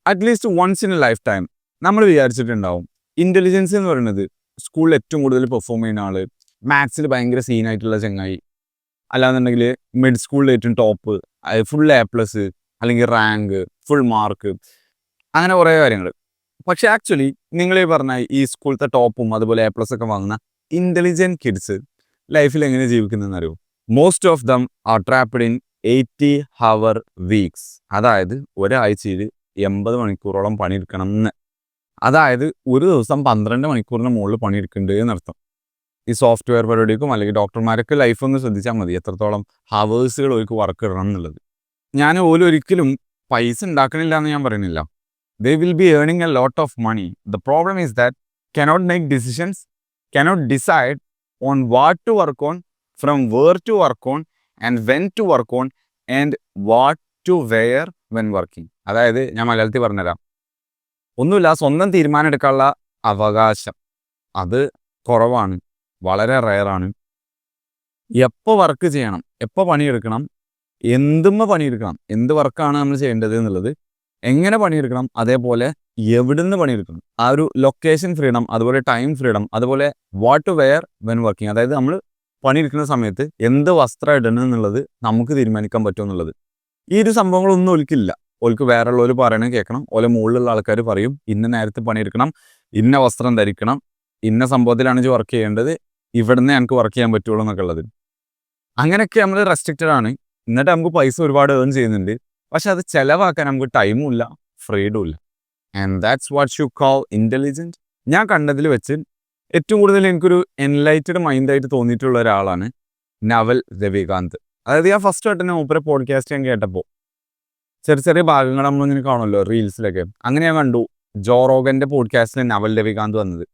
At least once in a lifetime നമ്മൾ വിചാരിച്ചിട്ടുണ്ടാവും intelligence എന്ന് പറയുന്നത് സ്കൂളിൽ ഏറ്റവും കൂടുതൽ പെർഫോം ചെയ്യുന്ന ആൾ, മാത്സിൽ ഭയങ്കര സീനായിട്ടുള്ള ചങ്ങായി, അല്ലാന്നുണ്ടെങ്കിൽ മിഡ് സ്കൂളിൽ ഏറ്റവും ടോപ്പ്, ഫുൾ A+, അല്ലെങ്കിൽ റാങ്ക്, ഫുൾ മാർക്ക്, അങ്ങനെ കുറേ കാര്യങ്ങൾ. പക്ഷെ ആക്ച്വലി നിങ്ങൾ ഈ പറഞ്ഞ ഈ സ്കൂളത്തെ ടോപ്പും അതുപോലെ A+ ഒക്കെ വാങ്ങുന്ന ഇൻ്റലിജൻറ്റ് കിഡ്സ് ലൈഫിൽ എങ്ങനെ ജീവിക്കുന്നതെന്ന് അറിയോ? Most of them are trapped in 80-hour weeks. അതായത് ഒരാഴ്ചയിൽ 80 മണിക്കൂറോളം പണിയെടുക്കണം എന്ന്. അതായത് ഒരു ദിവസം 12 മണിക്കൂറിന് മുകളിൽ പണിയെടുക്കുന്നുണ്ട് എന്നർത്ഥം. ഈ സോഫ്റ്റ്വെയർ പരിപാടിക്കും അല്ലെങ്കിൽ ഡോക്ടർമാരൊക്കെ ലൈഫ് ഒന്ന് ശ്രദ്ധിച്ചാൽ മതി, എത്രത്തോളം ഹവേഴ്സുകൾ അവർക്ക് വർക്ക് ഇടണം എന്നുള്ളത്. ഞാൻ ഒരിക്കലും പൈസ ഉണ്ടാക്കണില്ല എന്ന് ഞാൻ പറയുന്നില്ല. They will be earning a lot of money. The problem is that cannot make decisions, cannot decide on what to work on, from where to work on, and when to work on, and what to wear when working. അതായത് ഞാൻ മലയാളത്തിൽ പറഞ്ഞുതരാം. ഒന്നുമില്ല, സ്വന്തം തീരുമാനം എടുക്കാനുള്ള അവകാശം അത് കുറവാണ്, വളരെ റെയറാണ്. എപ്പോൾ വർക്ക് ചെയ്യണം, എപ്പോൾ പണിയെടുക്കണം, പണിയെടുക്കണം, എന്ത് വർക്കാണ് നമ്മൾ ചെയ്യേണ്ടത് എന്നുള്ളത്, എങ്ങനെ പണിയെടുക്കണം, അതേപോലെ എവിടുന്ന് പണിയെടുക്കണം, ആ ഒരു ലൊക്കേഷൻ ഫ്രീഡം, അതുപോലെ ടൈം ഫ്രീഡം, അതുപോലെ what to wear when working, അതായത് നമ്മൾ പണിയെടുക്കുന്ന സമയത്ത് എന്ത് വസ്ത്രം ഇടണം എന്നുള്ളത് നമുക്ക് തീരുമാനിക്കാൻ പറ്റും എന്നുള്ളത്. ഈ ഒരു സംഭവങ്ങളൊന്നും ഒലിക്കില്ല. ഓൾക്ക് വേറെ ഉള്ളവർ പറയണത് കേൾക്കണം, ഓലെ മുകളിലുള്ള ആൾക്കാർ പറയും ഇന്ന നേരത്തെ പണിയെടുക്കണം, ഇന്ന വസ്ത്രം ധരിക്കണം, ഇന്ന സംഭവത്തിലാണ് വർക്ക് ചെയ്യേണ്ടത്, ഇവിടുന്ന് ഞങ്ങൾക്ക് വർക്ക് ചെയ്യാൻ പറ്റുള്ളൂ എന്നൊക്കെ ഉള്ളത്. അങ്ങനെയൊക്കെ നമ്മൾ റെസ്ട്രിക്റ്റഡ് ആണ്. എന്നിട്ട് നമുക്ക് പൈസ ഒരുപാട് ഏൺ ചെയ്യുന്നുണ്ട്, പക്ഷെ അത് ചിലവാക്കാൻ നമുക്ക് ടൈമും ഇല്ല, ഫ്രീഡും ഇല്ല. And that's what you call intelligent. ഞാൻ കണ്ടതിൽ വെച്ച് ഏറ്റവും കൂടുതൽ എനിക്കൊരു എൻലൈറ്റഡ് മൈൻഡായിട്ട് തോന്നിയിട്ടുള്ള ഒരാളാണ് നവൽ രവികാന്ത്. അതായത് ഞാൻ ഫസ്റ്റ് ആയിട്ട് മൂപ്പരെ പോഡ്കാസ്റ്റ് ഞാൻ കേട്ടപ്പോൾ ചെറിയ ചെറിയ ഭാഗങ്ങൾ നമ്മളിങ്ങനെ കാണുമല്ലോ റീൽസിലൊക്കെ, അങ്ങനെ ഞാൻ കണ്ടു ജോ റോഗൻ്റെ പോഡ്കാസ്റ്റിൽ നവൽ രവികാന്ത് വന്നത്.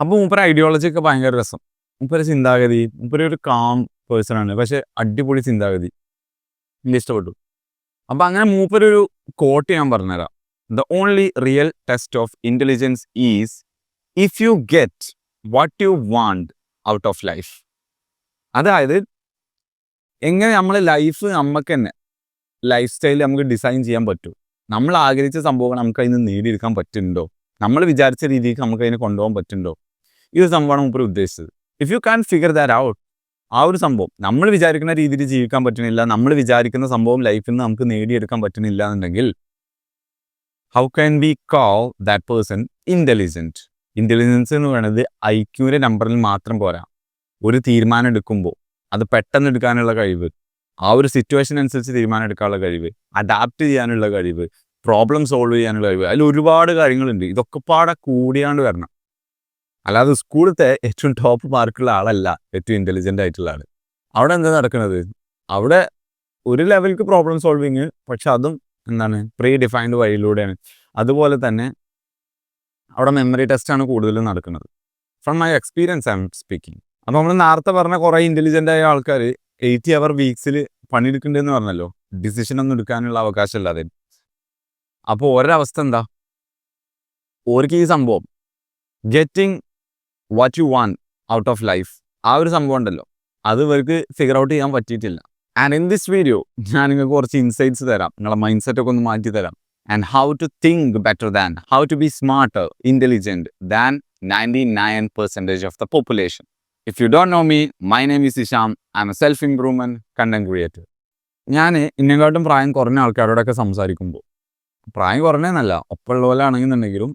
അപ്പോൾ മൂപ്പര ഐഡിയോളജി ഒക്കെ ഭയങ്കര രസം, മൂപ്പര ചിന്താഗതി, മൂപ്പര ഒരു കാം പേഴ്സണാണ്, പക്ഷെ അടിപൊളി ചിന്താഗതി, എനിക്ക് ഇഷ്ടപ്പെട്ടു. അപ്പം അങ്ങനെ മൂപ്പരൊരു കോട്ട് ഞാൻ പറഞ്ഞുതരാം. The only real test of intelligence is if you get what you want out of life. അതായത് എങ്ങനെ നമ്മൾ ലൈഫ് നമുക്ക് തന്നെ ലൈഫ് സ്റ്റൈൽ നമുക്ക് ഡിസൈൻ ചെയ്യാൻ പറ്റും, നമ്മൾ ആഗ്രഹിച്ച സംഭവങ്ങൾ നമുക്ക് അതിന് നേടിയെടുക്കാൻ പറ്റുന്നുണ്ടോ, നമ്മൾ വിചാരിച്ച രീതിക്ക് നമുക്ക് അതിനെ കൊണ്ടുപോകാൻ പറ്റുന്നുണ്ടോ, ഈ ഒരു സംഭവമാണ് മൂപ്പര് ഉദ്ദേശിച്ചത്. If you can figure that out, ആ ഒരു സംഭവം നമ്മൾ വിചാരിക്കുന്ന രീതിയിൽ ജീവിക്കാൻ പറ്റുന്നില്ല, നമ്മൾ വിചാരിക്കുന്ന സംഭവം ലൈഫിൽ നിന്ന് നമുക്ക് നേടിയെടുക്കാൻ പറ്റുന്നില്ല എന്നുണ്ടെങ്കിൽ how can we call that person intelligent? Intelligence എന്ന് പറയുന്നത് IQൻ്റെ നമ്പറിൽ മാത്രം പോരാ. ഒരു തീരുമാനം എടുക്കുമ്പോൾ അത് പെട്ടെന്ന് എടുക്കാനുള്ള കഴിവ്, ആ ഒരു സിറ്റുവേഷൻ അനുസരിച്ച് തീരുമാനം എടുക്കാനുള്ള കഴിവ്, അഡാപ്റ്റ് ചെയ്യാനുള്ള കഴിവ്, പ്രോബ്ലം സോൾവ് ചെയ്യാനുള്ള കഴിവ്, അതിൽ ഒരുപാട് കാര്യങ്ങളുണ്ട്. ഇതൊക്കെ പാടെ കൂടിയാണ്ട് വരണം. അല്ലാതെ സ്കൂളത്തെ ഏറ്റവും ടോപ്പ് മാർക്കുള്ള ആളല്ല ഏറ്റവും ഇൻ്റലിജൻ്റ് ആയിട്ടുള്ള ആൾ. അവിടെ എന്താ നടക്കുന്നത്? അവിടെ ഒരു ലെവലിക്ക് പ്രോബ്ലം സോൾവിങ്, പക്ഷെ അതും പ്രീ ഡിഫൈൻഡ് വഴിയിലൂടെയാണ്. അതുപോലെ തന്നെ അവിടെ മെമ്മറി ടെസ്റ്റാണ് കൂടുതലും നടക്കുന്നത്. From my experience I M speaking. അപ്പോൾ നമ്മൾ നേരത്തെ പറഞ്ഞ കുറേ ഇൻ്റലിജൻ്റ് ആയ ആൾക്കാർ 80-hour വീക്സിൽ പണിയെടുക്കുന്നുണ്ടെന്ന് പറഞ്ഞല്ലോ, ഡിസിഷനൊന്നും എടുക്കാനുള്ള അവകാശമില്ലാതെ. അപ്പോൾ ഒരവസ്ഥ എന്താ, ഓർക്ക് ഈ സംഭവം getting what you want out of life, ആ ഒരു സംഭവം ഉണ്ടല്ലോ, അത് ഇവർക്ക് ഫിഗർ ഔട്ട് ചെയ്യാൻ പറ്റിയിട്ടില്ല. ആൻഡ് ഇൻ ദിസ് വീഡിയോ ഞാൻ നിങ്ങൾക്ക് കുറച്ച് ഇൻസൈറ്റ്സ് തരാം, നിങ്ങളെ മൈൻഡ് സെറ്റൊക്കെ ഒന്ന് മാറ്റി തരാം. And how to think better than, how to be smarter, intelligent than 99% of the population. If you don't know me, my name is Isham. I am a self improvement content creator. ഞാൻ ഇന്നെക്കാട്ടും പ്രായം കുറഞ്ഞ ആൾക്കാരോടൊക്കെ സംസാരിക്കുമ്പോൾ, പ്രായം കുറഞ്ഞെന്നല്ല, ഒപ്പമുള്ള പോലെ ആണെന്നുണ്ടെങ്കിലും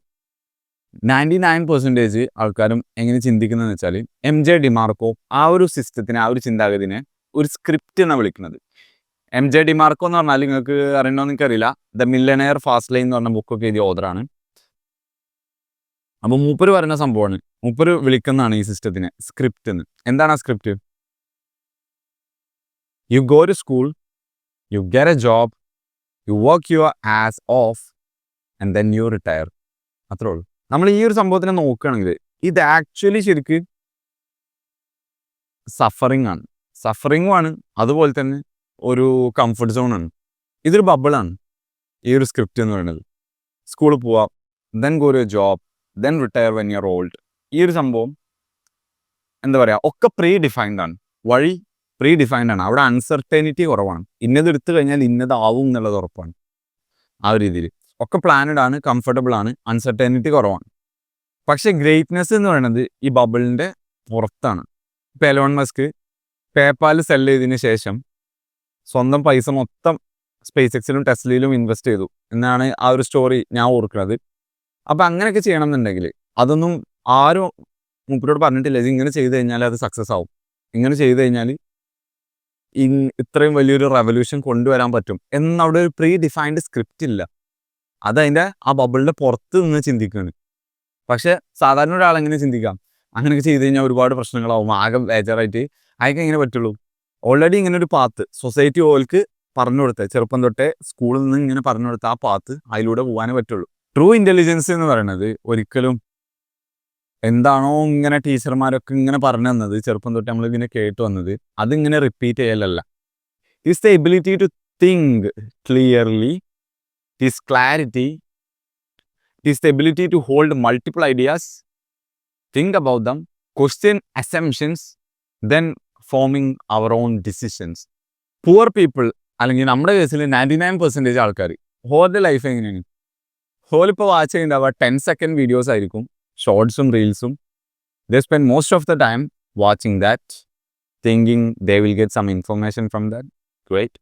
99% ആൾക്കാരും എങ്ങനെ ചിന്തിക്കുന്നതെന്ന് വെച്ചാൽ MJ ഡിമാർക്കോ ആ ഒരു സിസ്റ്റത്തിനെ, ആ ഒരു ചിന്താഗതിനെ ഒരു സ്ക്രിപ്റ്റ് എന്നാണ് വിളിക്കുന്നത്. MJ ഡിമാർക്കോ എന്ന് പറഞ്ഞാൽ നിങ്ങൾക്ക് അറിയണമെന്ന് എനിക്കറിയില്ല, ദ മില്ലനെയർ ഫാസ്റ്റ് ലൈൻ എന്ന് പറഞ്ഞ ബുക്കൊക്കെ എഴുതിയ ഓഥറാണ്. അപ്പോൾ മൂപ്പര് പറയുന്ന സംഭവമാണ്, മൂപ്പര് വിളിക്കുന്നതാണ് ഈ സിസ്റ്റത്തിനെ സ്ക്രിപ്റ്റ് എന്ന്. എന്താണ് ആ script? You go to school, you get a job, you work your ass off, and then you retire. അത്രേ ഉള്ളൂ. നമ്മൾ ഈ ഒരു സംഭവത്തിനെ നോക്കുകയാണെങ്കിൽ ഇത് ആക്ച്വലി ശരിക്ക് സഫറിങ്ങുമാണ്, അതുപോലെ തന്നെ ഒരു കംഫർട്ട് സോണാണ്. ഇതൊരു ബബിളാണ് ഈ ഒരു സ്ക്രിപ്റ്റ് എന്ന് പറയുന്നത്. സ്കൂളിൽ പോവാം, then go to a job, then retire when you are old. ഈ ഒരു സംഭവം എന്താ പറയുക, ഒക്കെ പ്രീ ഡിഫൈൻഡ് ആണ്, വഴി പ്രീ ഡിഫൈൻഡ് ആണ്. അവിടെ അൺസർട്ടനിറ്റി കുറവാണ്, ഇന്നത് എടുത്തു കഴിഞ്ഞാൽ ഇന്നതാവും എന്നുള്ളത് ഉറപ്പാണ്. ആ ഒരു രീതിയിൽ ഒക്കെ പ്ലാനഡ് ആണ്, കംഫർട്ടബിൾ ആണ്, അൺസർട്ടനിറ്റി കുറവാണ്. പക്ഷെ ഗ്രേറ്റ്നെസ് എന്ന് പറയുന്നത് ഈ ബബിളിൻ്റെ പുറത്താണ്. ഇപ്പോൾ എലോൺ മസ്ക് പേപ്പാൽ സെല് ചെയ്തതിന് ശേഷം സ്വന്തം പൈസ മൊത്തം സ്പേസ് എക്സിലും ടെസ്ലയിലും ഇൻവെസ്റ്റ് ചെയ്തു എന്നാണ് ആ ഒരു സ്റ്റോറി ഞാൻ ഓർക്കുന്നത്. അപ്പം അങ്ങനെയൊക്കെ ചെയ്യണം എന്നുണ്ടെങ്കിൽ അതൊന്നും ആരും മൂപ്പരോട് പറഞ്ഞിട്ടില്ല. ഇത് ഇങ്ങനെ ചെയ്ത് കഴിഞ്ഞാൽ അത് സക്സസ് ആവും, ഇങ്ങനെ ചെയ്ത് കഴിഞ്ഞാൽ ഇത്രയും വലിയൊരു റെവല്യൂഷൻ കൊണ്ടുവരാൻ പറ്റും എന്നവിടെ ഒരു പ്രീ ഡിഫൈൻഡ് സ്ക്രിപ്റ്റ് ഇല്ല. അതതിൻ്റെ ആ ബബിളിൻ്റെ പുറത്ത് നിന്ന് ചിന്തിക്കുകയാണ്. പക്ഷെ സാധാരണ ഒരാളെങ്ങനെ ചിന്തിക്കാം, അങ്ങനെയൊക്കെ ചെയ്ത് കഴിഞ്ഞാൽ ഒരുപാട് പ്രശ്നങ്ങളാവും, ആകെ ബേജാറായിട്ട് അതൊക്കെ എങ്ങനെ പറ്റുള്ളൂ. ഓൾറെഡി ഇങ്ങനെ ഒരു പാത്ത് സൊസൈറ്റി ഓൾക്ക് പറഞ്ഞു കൊടുത്തത്, ചെറുപ്പം തൊട്ടേ സ്കൂളിൽ നിന്ന് ഇങ്ങനെ പറഞ്ഞു കൊടുത്ത ആ പാത്ത് അതിലൂടെ പോകാനേ പറ്റുള്ളൂ. ട്രൂ ഇൻ്റലിജൻസ് എന്ന് പറയുന്നത് ഒരിക്കലും എന്താണോ ഇങ്ങനെ ടീച്ചർമാരൊക്കെ ഇങ്ങനെ പറഞ്ഞു തന്നത്, ചെറുപ്പം തൊട്ട് നമ്മളിങ്ങനെ കേട്ട് വന്നത്, അതിങ്ങനെ റിപ്പീറ്റ് ചെയ്യലല്ല. It's the ability to think clearly, it's clarity, it's the ability to hold multiple ideas, think about them, question assumptions, then forming our own decisions. Poor people അല്ലെങ്കിൽ നമ്മുടെ കേസിൽ 99% ആൾക്കാർ ഹോളുടെ ലൈഫ് എങ്ങനെയാണ്, ഹോളിപ്പോൾ വാച്ച് ചെയ്യുന്നുണ്ടാവുക 10 സെക്കൻഡ് വീഡിയോസ് ആയിരിക്കും, ഷോർട്സും റീൽസും. They spend most of the time watching that, thinking they will get some information from that. Great.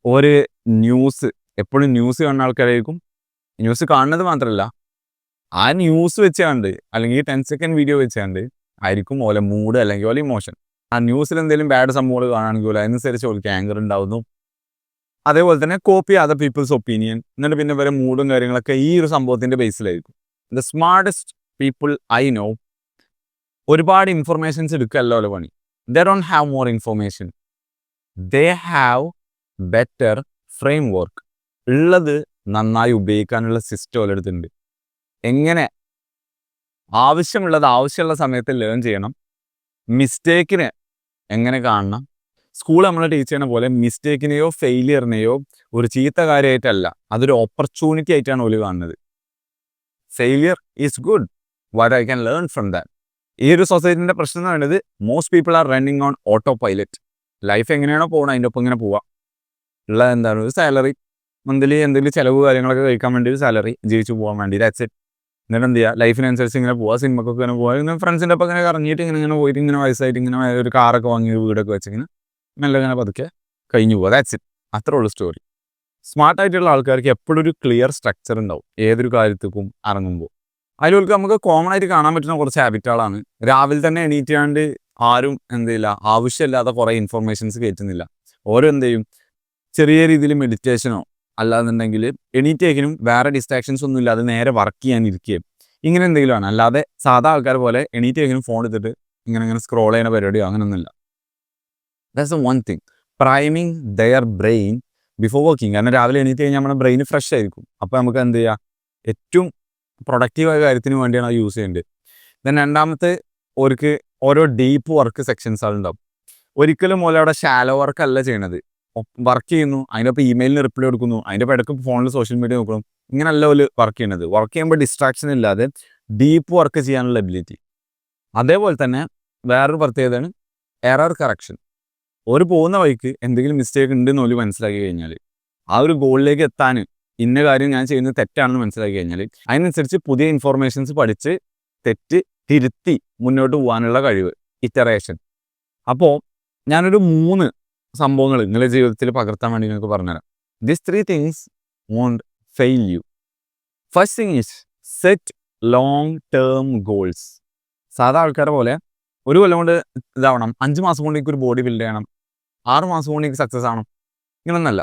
ഒരു ന്യൂസ്, എപ്പോഴും ന്യൂസ് കാണുന്ന ആൾക്കാരായിരിക്കും. ന്യൂസ് കാണുന്നത് മാത്രമല്ല, ആ ന്യൂസ് വെച്ചാണ്ട് അല്ലെങ്കിൽ 10 സെക്കൻഡ് വീഡിയോ വെച്ചാണ്ട് ആയിരിക്കും ഓലെ മൂഡ് അല്ലെങ്കിൽ ഓലെ ഇമോഷൻ. ആ ന്യൂസിൽ എന്തെങ്കിലും ബാഡ് സംഭവങ്ങൾ കാണുകയാണെങ്കിൽ അതിനനുസരിച്ച് ഓൾക്ക് ആങ്കർ ഉണ്ടാവുന്നു. അതേപോലെ തന്നെ കോപ്പി അതർ പീപ്പിൾസ് ഒപ്പീനിയൻ, എന്നിട്ട് പിന്നെ വരെ മൂഡും കാര്യങ്ങളൊക്കെ ഈ ഒരു സംഭവത്തിൻ്റെ ബേസിലായിരിക്കും. The smartest people I know ഒരുപാട് ഇൻഫർമേഷൻസ് എടുക്കുകയല്ലോ ഓലെ പണി. They don't have more information, they have better framework. ഉള്ളത് നന്നായി ഉപയോഗിക്കാനുള്ള സിസ്റ്റം ഓലെടുത്തുണ്ട്. എങ്ങനെ ആവശ്യമുള്ളത് ആവശ്യമുള്ള സമയത്ത് ലേൺ ചെയ്യണം, മിസ്റ്റേക്കിനെ എങ്ങനെ കാണണം. സ്കൂൾ നമ്മളെ ടീച്ച് ചെയ്യുന്ന പോലെ മിസ്റ്റേക്കിനെയോ ഫെയിലിയറിനെയോ ഒരു ചീത്ത കാര്യമായിട്ടല്ല, അതൊരു ഓപ്പർച്യൂണിറ്റി ആയിട്ടാണ് ഓല് കാണുന്നത്. Failure is good, what I can learn from that. ഈ ഒരു സൊസൈറ്റിൻ്റെ പ്രശ്നം എന്ന് പറയുന്നത് most people are running on auto pilot. Life എങ്ങനെയാണോ പോകണം അതിൻ്റെ ഒപ്പം ഇങ്ങനെ പോവാം. ഉള്ളത് എന്താണ്, ഒരു സാലറി, മന്ത്ലി എന്തെങ്കിലും ചിലവ് കാര്യങ്ങളൊക്കെ കഴിക്കാൻ വേണ്ടി ഒരു സാലറി, ജീവിച്ച് പോകാൻ വേണ്ടി, ദാറ്റ്സ് ഇറ്റ്. എന്നിട്ട് എന്ത് ചെയ്യുക, ലൈഫിനനുസരിച്ച് ഇങ്ങനെ പോവുക, സിനിമക്കൊക്കെ ഇങ്ങനെ പോവുക, ഇങ്ങനെ ഫ്രണ്ട്സിൻ്റെ ഒപ്പം ഇങ്ങനെ കറങ്ങിയിട്ട് ഇങ്ങനെ പോയിട്ട് ഇങ്ങനെ വയസ്സായിട്ട് ഇങ്ങനെ ഒരു കാറൊക്കെ വാങ്ങി വീടൊക്കെ വെച്ചിങ്ങനെ മെല്ലെ ഇങ്ങനെ പതുക്കെ കഴിഞ്ഞു പോവുക. That's it. അത്രേ ഉള്ളൂ സ്റ്റോറി. സ്മാർട്ടായിട്ടുള്ള ആൾക്കാർക്ക് എപ്പോഴും ഒരു ക്ലിയർ സ്ട്രക്ചർ ഉണ്ടാവും ഏതൊരു കാര്യത്തിനും ഇറങ്ങുമ്പോൾ. അതിലേക്ക് നമുക്ക് കോമൺ ആയിട്ട് കാണാൻ പറ്റുന്ന കുറച്ച് ഹാബിറ്റുകളാണ്. രാവിലെ തന്നെ എണീറ്റാണ്ട് ആരും എന്തില്ല, ആവശ്യമില്ലാതെ കുറേ ഇൻഫർമേഷൻസ് കയറ്റുന്നില്ല. ഓരോ എന്ത് ചെയ്യും, ചെറിയ രീതിയിൽ മെഡിറ്റേഷനോ അല്ലാന്നുണ്ടെങ്കിൽ എണീറ്റേക്കിനും വേറെ ഡിസ്ട്രാക്ഷൻസ് ഒന്നും ഇല്ലാതെ നേരെ വർക്ക് ചെയ്യാനിരിക്കുകയും ഇങ്ങനെ എന്തെങ്കിലും ആണ്. അല്ലാതെ സാധാ ആൾക്കാർ പോലെ എണീറ്റേക്കിനും ഫോൺ എടുത്തിട്ട് ഇങ്ങനെ സ്ക്രോൾ ചെയ്യുന്ന പരിപാടിയോ അങ്ങനെയൊന്നുമില്ല. That's the one thing. Priming their brain before working. കാരണം രാവിലെ എണീറ്റ് കഴിഞ്ഞാൽ നമ്മുടെ ബ്രെയിൻ ഫ്രഷ് ആയിരിക്കും. അപ്പോൾ നമുക്ക് എന്ത് ചെയ്യുക, ഏറ്റവും പ്രൊഡക്റ്റീവായ കാര്യത്തിന് വേണ്ടിയാണ് അത് യൂസ് ചെയ്യേണ്ടത്. ദെൻ രണ്ടാമത്തെ, ഓർക്ക് ഓരോ ഡീപ്പ് വർക്ക് സെക്ഷൻസ് ഉണ്ടാവും. ഒരിക്കലും പോലെ അവിടെ ഷാലോ വർക്ക് അല്ല ചെയ്യണത്. വർക്ക് ചെയ്യുന്നു, അതിനൊപ്പം ഇമെയിലിന് റിപ്ലൈ കൊടുക്കുന്നു, അതിൻ്റെ ഇടയ്ക്ക് ഫോണിൽ സോഷ്യൽ മീഡിയ നോക്കണം, ഇങ്ങനെയല്ല ഒരു വർക്ക് ചെയ്യുന്നത്. വർക്ക് ചെയ്യുമ്പോൾ ഡിസ്ട്രാക്ഷൻ ഇല്ലാതെ ഡീപ്പ് വർക്ക് ചെയ്യാനുള്ള എബിലിറ്റി. അതേപോലെ തന്നെ വേറൊരു പ്രത്യേകതയാണ് എറർ കറക്ഷൻ. ഒരു പോകുന്ന വഴിക്ക് എന്തെങ്കിലും മിസ്റ്റേക്ക് ഉണ്ടെന്ന് ഓല് മനസ്സിലാക്കി കഴിഞ്ഞാൽ ആ ഒരു ഗോളിലേക്ക് എത്താൻ ഇന്ന കാര്യം ഞാൻ ചെയ്യുന്നത് തെറ്റാണെന്ന് മനസ്സിലാക്കി കഴിഞ്ഞാൽ അതിനനുസരിച്ച് പുതിയ ഇൻഫോർമേഷൻസ് പഠിച്ച് തെറ്റ് തിരുത്തി മുന്നോട്ട് പോകാനുള്ള കഴിവ്, ഇറ്ററേഷൻ. അപ്പോൾ ഞാനൊരു 3 സംഭവങ്ങൾ നിങ്ങളുടെ ജീവിതത്തിൽ പകർത്താൻ വേണ്ടി നിങ്ങൾക്ക് പറഞ്ഞുതരാം. These 3 things won't fail you. First thing is set long term goals. സാധാ ആൾക്കാരെ പോലെ ഒരു കൊല്ലം കൊണ്ട് ഇതാവണം, 5 മാസം കൊണ്ട് എനിക്ക് ഒരു ബോഡി ബിൽഡ് ചെയ്യണം, 6 മാസം കൊണ്ട് എനിക്ക് സക്സസ് ആവണം, ഇങ്ങനൊന്നല്ല.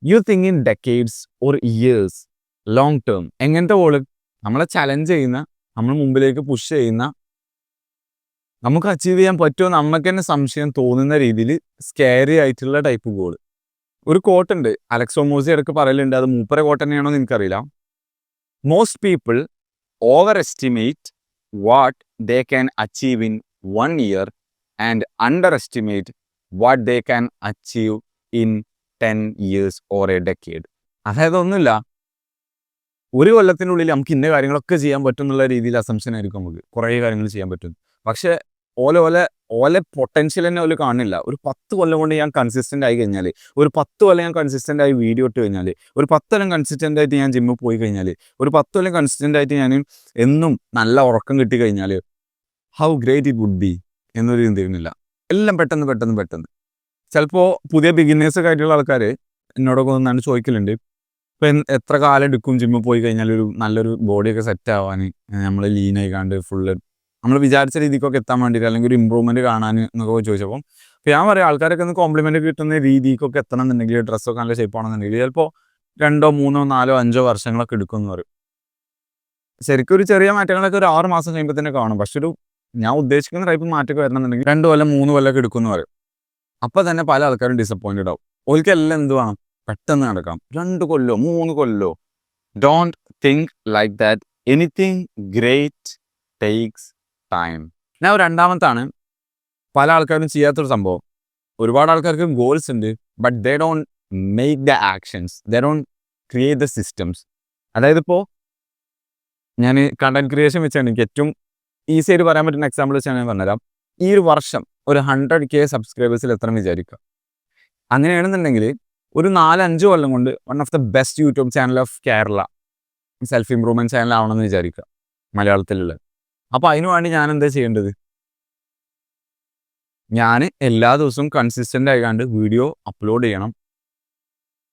You think in decades or years, long term. എങ്ങനത്തെ ഗോള്? നമ്മളെ ചലഞ്ച് ചെയ്യുന്ന, നമ്മൾ മുമ്പിലേക്ക് പുഷ് ചെയ്യുന്ന, നമുക്ക് അച്ചീവ് ചെയ്യാൻ പറ്റുമോ നമുക്ക് തന്നെ സംശയം തോന്നുന്ന രീതിയിൽ സ്കാരി ആയിട്ടുള്ള ടൈപ്പ് ഗോൾ. ഒരു കോട്ടുണ്ട്, അലക്സ് ഓമോസി ഇടയ്ക്ക് പറയലുണ്ട്, അത് മൂപ്പര കോട്ട് തന്നെയാണോ എന്ന് എനിക്കറിയില്ല. Most people over estimate what they can achieve in 1 year and under estimate what they can achieve in 10 years or A decade. അതായത് ഒന്നുമില്ല, ഒരു കൊല്ലത്തിനുള്ളിൽ നമുക്ക് ഇന്ന കാര്യങ്ങളൊക്കെ ചെയ്യാൻ പറ്റും എന്നുള്ള രീതിയിൽ അസംഷൻ ആയിരിക്കും. നമുക്ക് കുറേ കാര്യങ്ങൾ ചെയ്യാൻ പറ്റും. പക്ഷേ ഓലെ ഓലെ പൊട്ടൻഷ്യൽ തന്നെ ഓല് കാണില്ല. ഒരു 10 കൊല്ലം കൊണ്ട് ഞാൻ കൺസിസ്റ്റന്റ് ആയി കഴിഞ്ഞാൽ, ഒരു 10 കൊല്ലം ഞാൻ കൺസിസ്റ്റന്റ് ആയി വീഡിയോ ഇട്ട് കഴിഞ്ഞാൽ, ഒരു 10 കൊല്ലം കൺസിസ്റ്റന്റ് ആയിട്ട് ഞാൻ ജിമ്മിൽ പോയി കഴിഞ്ഞാൽ, ഒരു 10 കൊല്ലം കൺസിസ്റ്റന്റ് ആയിട്ട് ഞാൻ എന്നും നല്ല ഉറക്കം കിട്ടി കഴിഞ്ഞാൽ, how great it would be എന്നൊരു ചിന്തയുന്നില്ല. എല്ലാം പെട്ടെന്ന് ചിലപ്പോൾ പുതിയ ബിഗിനേഴ്സൊക്കെ ആയിട്ടുള്ള ആൾക്കാർ എന്നോടൊക്കെ ഒന്നാണ്ട് ചോദിക്കലുണ്ട്, ഇപ്പം എത്ര കാലം എടുക്കും ജിമ്മിൽ പോയി കഴിഞ്ഞാൽ ഒരു നല്ലൊരു ബോഡിയൊക്കെ സെറ്റ് ആവാൻ, നമ്മൾ ലീനായിക്കാണ്ട് ഫുള്ള് നമ്മൾ വിചാരിച്ച രീതിക്കൊക്കെ എത്താൻ വേണ്ടിയിട്ട്, അല്ലെങ്കിൽ ഒരു ഇമ്പ്രൂവ്മെൻറ്റ് കാണാൻ എന്നൊക്കെ ചോദിച്ചപ്പോൾ, അപ്പോൾ ഞാൻ പറയാം, ആൾക്കാരൊക്കെ ഒന്ന് കോംപ്ലിമെൻറ്റ് കിട്ടുന്ന രീതിക്കൊക്കെ എത്തണം എന്നുണ്ടെങ്കിൽ, ഡ്രസ്സൊക്കെ നല്ല ഷേപ്പാണെന്നുണ്ടെങ്കിൽ ചിലപ്പോൾ 2, 3, 4, 5 വർഷങ്ങളൊക്കെ എടുക്കുമെന്ന് പറയും. ശരിക്കും ഒരു ചെറിയ മാറ്റങ്ങളൊക്കെ ഒരു 6 മാസം കഴിയുമ്പോൾ തന്നെ കാണും. പക്ഷെ ഞാൻ ഉദ്ദേശിക്കുന്ന ടൈപ്പ് മാറ്റമൊക്കെ വരണമെന്നുണ്ടെങ്കിൽ 2 കൊല്ലം 3 കൊല്ലമൊക്കെ എടുക്കുമെന്ന് പറയും. അപ്പോൾ തന്നെ പല ആൾക്കാരും ഡിസപ്പോയിൻറ്റഡ് ആവും. ഓൽക്കെല്ലാം എന്ത് വേണം, പെട്ടെന്ന് നടക്കാം. 2 കൊല്ലോ 3 കൊല്ലോ. Don't think like that. Anything great takes time. ഞാൻ രണ്ടാമത്താണ് പല ആൾക്കാരും ചെയ്യാത്തൊരു സംഭവം. ഒരുപാട് ആൾക്കാർക്ക് ഗോൾസ് ഉണ്ട്, but they don't make the actions, they don't create the systems. അതായത് ഇപ്പോൾ ഞാൻ കണ്ടന്റ് ക്രിയേഷൻ വെച്ചാണ് എനിക്ക് ഏറ്റവും ഈസി ആയിട്ട് പറയാൻ പറ്റുന്ന എക്സാമ്പിൾ വെച്ചാണ് ഞാൻ പറഞ്ഞുതരാം. ഈ ഒരു വർഷം ഒരു 100K സബ്സ്ക്രൈബേഴ്സിൽ എത്ര വിചാരിക്കുക. അങ്ങനെയാണെന്നുണ്ടെങ്കിൽ ഒരു 4-5 കൊല്ലം കൊണ്ട് one of the best YouTube channel of Kerala self improvement channel ആവണമെന്ന് വിചാരിക്കുക, മലയാളത്തിലുള്ള. അപ്പോൾ അതിനു വേണ്ടി ഞാൻ എന്താ ചെയ്യേണ്ടത്? ഞാൻ എല്ലാ ദിവസവും കൺസിസ്റ്റൻ്റ് ആയിക്കാണ്ട് വീഡിയോ അപ്ലോഡ് ചെയ്യണം.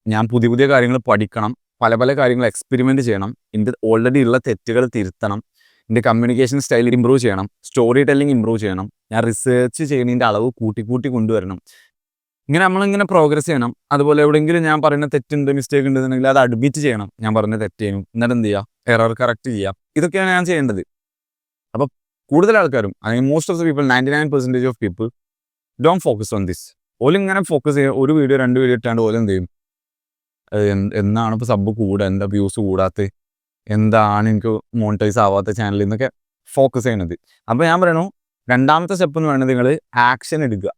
ഞാൻ പുതിയ കാര്യങ്ങൾ പഠിക്കണം, പല കാര്യങ്ങൾ എക്സ്പെരിമെൻറ്റ് ചെയ്യണം, എൻ്റെ ഓൾറെഡി ഉള്ള തെറ്റുകൾ തിരുത്തണം, എൻ്റെ കമ്മ്യൂണിക്കേഷൻ സ്റ്റൈൽ ഇമ്പ്രൂവ് ചെയ്യണം, സ്റ്റോറി ടെല്ലിംഗ് ഇമ്പ്രൂവ് ചെയ്യണം, ഞാൻ റിസർച്ച് ചെയ്യുന്നതിൻ്റെ അളവ് കൂട്ടി കൊണ്ടുവരണം. ഇങ്ങനെ നമ്മളിങ്ങനെ പ്രോഗ്രസ് ചെയ്യണം. അതുപോലെ എവിടെയെങ്കിലും ഞാൻ പറയുന്ന തെറ്റുണ്ട്, മിസ്റ്റേക്ക് ഉണ്ടെന്നുണ്ടെങ്കിൽ അത് അഡ്മിറ്റ് ചെയ്യണം, ഞാൻ പറഞ്ഞ തെറ്റ് ചെയ്യണം, എന്നിട്ട് എന്ത് ചെയ്യുക, എറർ കറക്റ്റ് ചെയ്യുക. ഇതൊക്കെയാണ് ഞാൻ ചെയ്യേണ്ടത്. അപ്പോൾ കൂടുതൽ ആൾക്കാരും, അല്ലെങ്കിൽ most of the people, 99% of people don't focus on this. ഓലിങ്ങനെ ഫോക്കസ് ചെയ്യുക, ഒരു വീഡിയോ 2 വീഡിയോ ഇട്ടാണ്ട് ഓല് എന്ത് ചെയ്യും, എന്നാണ് ഇപ്പോൾ സബ് കൂടുക, എന്താ വ്യൂസ് കൂടാത്ത, എന്താണ് എനിക്ക് മോണിറ്റൈസ് ആവാത്ത ചാനലിൽ നിന്നൊക്കെ ഫോക്കസ് ചെയ്യണത്. അപ്പോൾ ഞാൻ പറയണു, രണ്ടാമത്തെ സ്റ്റെപ്പ് എന്ന് പറയുന്നത് നിങ്ങൾ ആക്ഷൻ എടുക്കുക.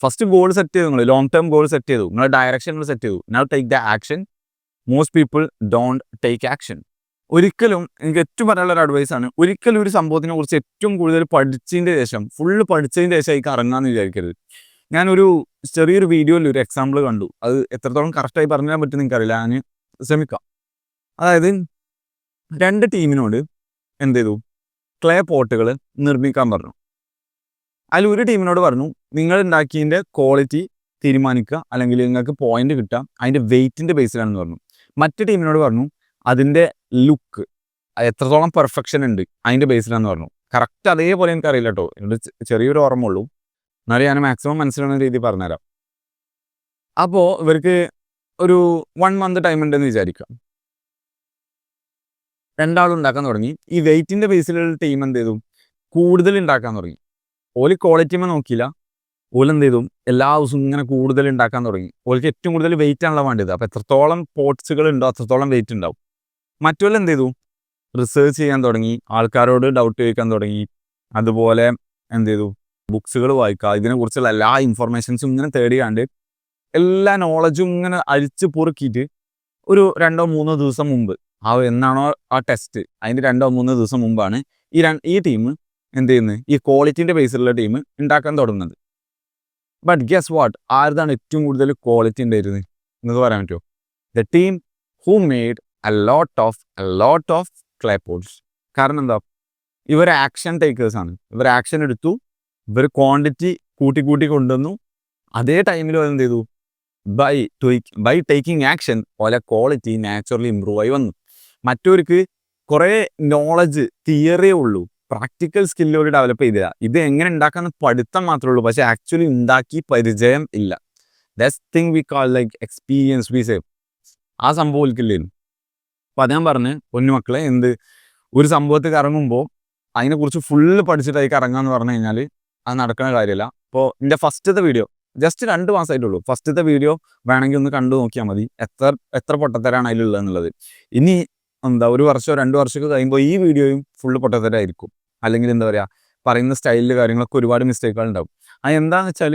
ഫസ്റ്റ് ഗോൾ സെറ്റ് ചെയ്തു, നിങ്ങൾ ലോങ് ടേം ഗോൾ സെറ്റ് ചെയ്തു, നിങ്ങളുടെ ഡയറക്ഷൻ സെറ്റ് ചെയ്തു. Now take the action. Most people don't take action. ഒരിക്കലും എനിക്ക് ഏറ്റവും പറയാനുള്ള ഒരു അഡ്വൈസാണ്, ഒരിക്കലും ഒരു സംഭവത്തിനെ കുറിച്ച് ഏറ്റവും കൂടുതൽ പഠിച്ചതിൻ്റെ ശേഷം, ഫുള്ള് പഠിച്ചതിൻ്റെ ശേഷം അതിലേക്ക് ഇറങ്ങാമെന്ന് വിചാരിക്കരുത്. ഞാനൊരു ചെറിയൊരു വീഡിയോയിൽ ഒരു എക്സാമ്പിൾ കണ്ടു. അത് എത്രത്തോളം കറക്റ്റായി പറഞ്ഞു തരാൻ പറ്റുമെന്ന് എനിക്കറിയില്ല, ഞാൻ ശ്രമിക്കാം. അതായത് 2 ടീമിനോട് എന്ത് ചെയ്തു, ക്ലേ പോട്ടുകൾ നിർമ്മിക്കാൻ പറഞ്ഞു. അതിൽ ഒരു ടീമിനോട് പറഞ്ഞു, നിങ്ങൾ ഉണ്ടാക്കിയതിൻ്റെ ക്വാളിറ്റി തീരുമാനിക്കുക, അല്ലെങ്കിൽ നിങ്ങൾക്ക് പോയിന്റ് കിട്ടുക അതിൻ്റെ വെയിറ്റിൻ്റെ ബേസിലാണെന്ന് പറഞ്ഞു. മറ്റു ടീമിനോട് പറഞ്ഞു, അതിൻ്റെ ലുക്ക് എത്രത്തോളം പെർഫെക്ഷൻ ഉണ്ട് അതിൻ്റെ ബേസിലാണെന്ന് പറഞ്ഞു. കറക്റ്റ് അതേപോലെ എനിക്കറിയില്ല കേട്ടോ, ഇവിടെ ചെറിയൊരു ഓർമ്മ ഉള്ളൂ, എന്നാലും ഞാൻ മാക്സിമം മനസ്സിലാവുന്ന രീതി പറഞ്ഞുതരാം. അപ്പോൾ ഇവർക്ക് ഒരു 1 മന്ത് ടൈം ഉണ്ടെന്ന് വിചാരിക്കാം. രണ്ടാളും ഉണ്ടാക്കാൻ തുടങ്ങി. ഈ വെയിറ്റിൻ്റെ ബേസിലുള്ള ടീം എന്ത് ചെയ്തു, കൂടുതൽ ഉണ്ടാക്കാൻ തുടങ്ങി. ഓല് ക്വാളിറ്റിമേ നോക്കിയില്ല, ഓലെന്ത് ചെയ്തു, എല്ലാ ദിവസവും ഇങ്ങനെ കൂടുതൽ ഉണ്ടാക്കാൻ തുടങ്ങി. ഓൾക്ക് ഏറ്റവും കൂടുതൽ വെയിറ്റ് ആണല്ലോ വേണ്ടത്. അപ്പോൾ എത്രത്തോളം പോട്ട്സുകൾ ഉണ്ടോ അത്രത്തോളം വെയിറ്റ് ഉണ്ടാവും. മറ്റുള്ള എന്ത് ചെയ്തു, റിസർച്ച് ചെയ്യാൻ തുടങ്ങി, ആൾക്കാരോട് ഡൗട്ട് ചോദിക്കാൻ തുടങ്ങി, അതുപോലെ എന്ത് ചെയ്തു, ബുക്സുകൾ വായിക്കുക, ഇതിനെക്കുറിച്ചുള്ള എല്ലാ ഇൻഫർമേഷൻസും ഇങ്ങനെ തേടിയാണ്ട് എല്ലാ നോളജും ഇങ്ങനെ അരിച്ച് പൊറുക്കിയിട്ട് ഒരു 2-3 ദിവസം മുമ്പ്, എന്നാണോ ആ ടെസ്റ്റ് അതിൻ്റെ 2-3 ദിവസം മുമ്പാണ് ഈ ടീം എന്ത് ചെയ്യുന്നത്, ഈ ക്വാളിറ്റിൻ്റെ ബേസിലുള്ള ടീം ഉണ്ടാക്കാൻ തുടങ്ങുന്നത്. ബട്ട് ഗെസ് വാട്ട്, ആരുതാണ് ഏറ്റവും കൂടുതൽ ക്വാളിറ്റി ഉണ്ടായിരുന്നത് എന്നൊക്കെ പറയാൻ പറ്റുമോ? The team who made a lot of clay pots. കാരണം എന്താ, ഇവർ ആക്ഷൻ ടേക്കേഴ്സാണ്. ഇവർ ആക്ഷൻ എടുത്തു, ഇവർ ക്വാണ്ടിറ്റി കൂട്ടി കൊണ്ടുവന്നു. അതേ ടൈമിൽ എന്ത് ചെയ്തു, ബൈ ടേക്കിംഗ് ആക്ഷൻ ഓലെ ക്വാളിറ്റി നാച്ചുറലി ഇമ്പ്രൂവ് ആയി വന്നു. മറ്റവർക്ക് കുറേ നോളജ് തിയറിയേ ഉള്ളൂ, പ്രാക്ടിക്കൽ സ്കില്ലോട് ഡെവലപ്പ് ചെയ്തില്ല. ഇത് എങ്ങനെ ഉണ്ടാക്കാന്ന് പഠിത്തം മാത്രമേ ഉള്ളൂ, പക്ഷേ ആക്ച്വലി ഉണ്ടാക്കി പരിചയം ഇല്ല. That's thing we call like experience we save. ആ സംഭവം ഇല്ലായിരുന്നു. അപ്പോൾ അത് ഞാൻ പറഞ്ഞ്, പൊന്നുമക്കളെ, ഒരു സംഭവത്തേക്ക് ഇറങ്ങുമ്പോൾ അതിനെക്കുറിച്ച് ഫുള്ള് പഠിച്ചിട്ട് അതിലേക്ക് ഇറങ്ങാന്ന് പറഞ്ഞു കഴിഞ്ഞാൽ അത് നടക്കുന്ന കാര്യമല്ല. ഇപ്പോൾ എൻ്റെ ഫസ്റ്റത്തെ വീഡിയോ ജസ്റ്റ് 2 മാസമായിട്ടുള്ളൂ. ഫസ്റ്റത്തെ വീഡിയോ വേണമെങ്കിൽ ഒന്ന് കണ്ടു നോക്കിയാൽ മതി, എത്ര പൊട്ടത്തരാണ് അതിലുള്ളത് എന്നുള്ളത്. ഇനി ഒരു വർഷമോ 2 വർഷമൊക്കെ കഴിയുമ്പോൾ ഈ വീഡിയോയും ഫുള്ള് പൊട്ടത്തരായിരിക്കും. അല്ലെങ്കിൽ എന്താ പറയുക, പറയുന്ന സ്റ്റൈലിൽ കാര്യങ്ങളൊക്കെ ഒരുപാട് മിസ്റ്റേക്കുകൾ ഉണ്ടാവും. അത് എന്താണെന്ന് വെച്ചാൽ,